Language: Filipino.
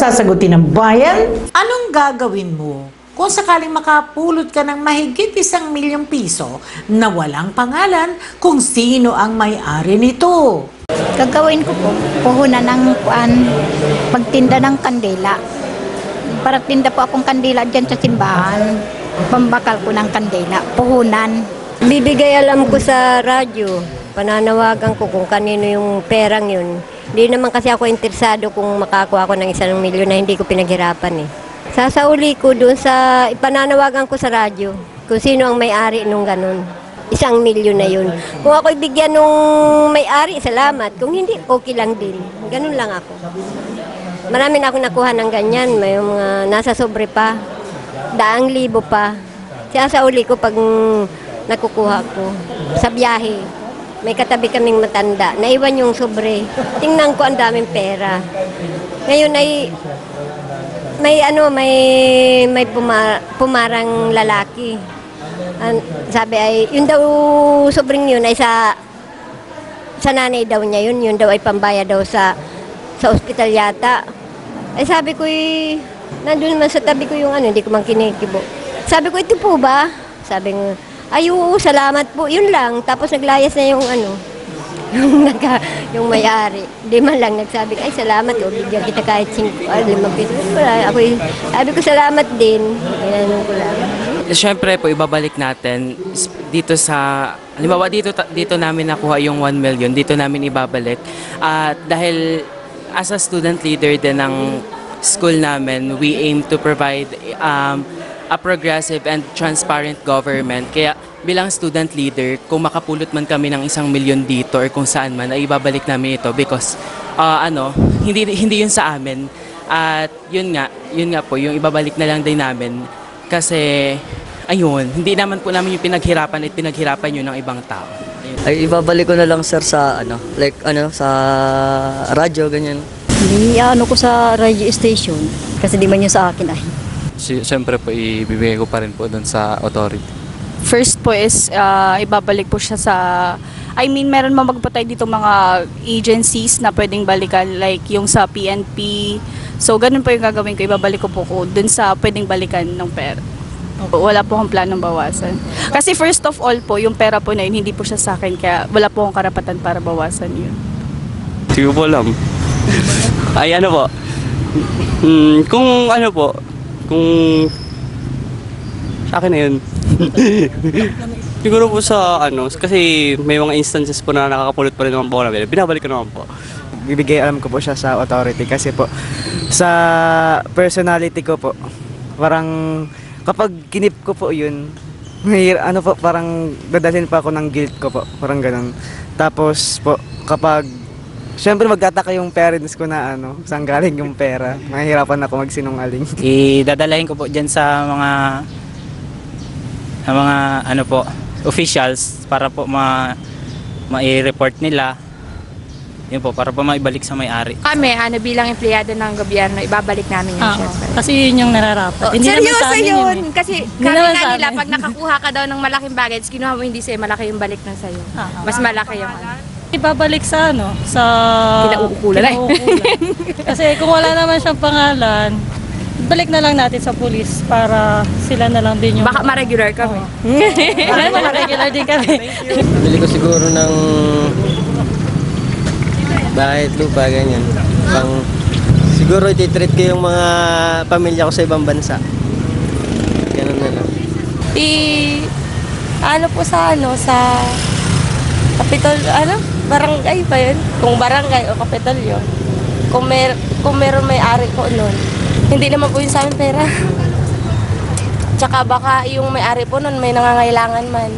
sasagutin ng bayan? Anong gagawin mo kung sakaling makapulot ka ng mahigit 1 milyong piso na walang pangalan kung sino ang may-ari nito? Gagawin ko po, puhunan ng pagtinda ng kandila. Para tinda po akong kandila dyan sa simbahan. Pambakal ko ng kandila, puhunan. Bibigay alam ko sa radyo. Pananawagan ko kung kanino yung perang yun. Hindi naman kasi ako interesado kung makakuha ako ng 1 milyon na hindi ko pinaghirapan eh. Sasauli ko doon sa ipananawagan ko sa radyo kung sino ang may-ari nung ganun. 1 milyon na yun. Kung ako ibigyan nung may-ari, salamat. Kung hindi, okay lang din. Ganun lang ako. Marami na akong nakuha ng ganyan. May mga nasa sobre pa. 100,000 pa. Sasauli ko pag nakukuha ko sa biyahe. May katabi kaming matanda. Naiwan yung sobre. Tingnan ko ang daming pera. Ngayon ay may pumarang lalaki. Sabi ay, yun daw sobrang yun ay sa nanay daw niya yun daw ay pambaya daw sa ospital yata. Ay sabi ko nandun naman sa tabi ko yung hindi ko man kinikibo. Sabi ko, ito po ba? Sabi ko, ay oo, salamat po, yun lang. Tapos naglayas na yung yung may-ari. Di man lang nagsabi, ay salamat, bigyan kita kahit 5 piso. Sabi ko, salamat din. Inanong ko lang. Siyempre po, ibabalik natin dito sa, halimbawa dito namin nakuha yung 1 million, dito namin ibabalik. At dahil as a student leader din ng school namin, we aim to provide a progressive and transparent government. Kaya bilang student leader, kung makapulot man kami ng 1 milyon dito or kung saan man, ay ibabalik namin ito because hindi yun sa amin. At yun nga po, yung ibabalik na lang din namin kasi ayun, hindi naman po namin yung pinaghirapan at pinaghirapan yun ng ibang tao. Ayun. Ay ibabalik ko na lang sir sa sa radyo ganyan. Ko sa radio station kasi di man yun sa akin ay. Siyempre po ibibigay ko pa rin po doon sa authority. First po is ibabalik po siya sa, meron magpatay dito mga agencies na pwedeng balikan like yung sa PNP. So ganun po yung gagawin ko, ibabalik ko po doon sa pwedeng balikan ng pera. Wala po akong planong bawasan. Kasi first of all po, yung pera po na yun, hindi po siya sa akin kaya wala po akong karapatan para bawasan yun. Hindi ko po alam. Ay po, kung sa akin na yun. Siguro po sa kasi may mga instances po na nakakapulot pa rin naman po namin. Binabalik ko naman po. Bibigay alam ko po siya sa authority kasi po sa personality ko po, parang kapag kinip ko po yun, parang dadalhin pa ako ng guilt ko po, parang ganun. Tapos po, kapag siyempre magtataka yung parents ko na saan galing yung pera. Mahihirapan ako magsinungaling. Idadalahin ko po dyan sa mga officials para po ma-report nila. Yun po, para po maibalik sa may-ari. Kami, bilang empleyado ng gobyerno, ibabalik namin yun. Kasi yun yung nararapat. Seryoso yun! Kasi kami nga nila, pag nakakuha ka daw ng malaking baggage, kinuha mo hindi sa'yo, malaki yung balik ng sa'yo. Mas malaki yung Ibabalik sa sa kinauukulan. Kasi kung wala naman siyang pangalan, balik na lang natin sa pulis para sila na lang din yung... Baka ma-regular kami. Ma-regular din kami. Bili ko siguro ng bahay at lupa, ganyan. Siguro ititreat ko yung mga pamilya ko sa ibang bansa. Ganun na lang. Sa Kapitol, barangay ba yun? Kung barangay o kapital yun. Kung meron may-ari ko nun, hindi naman po yun sa amin pera. Tsaka baka yung may-ari po nun may nangangailangan man.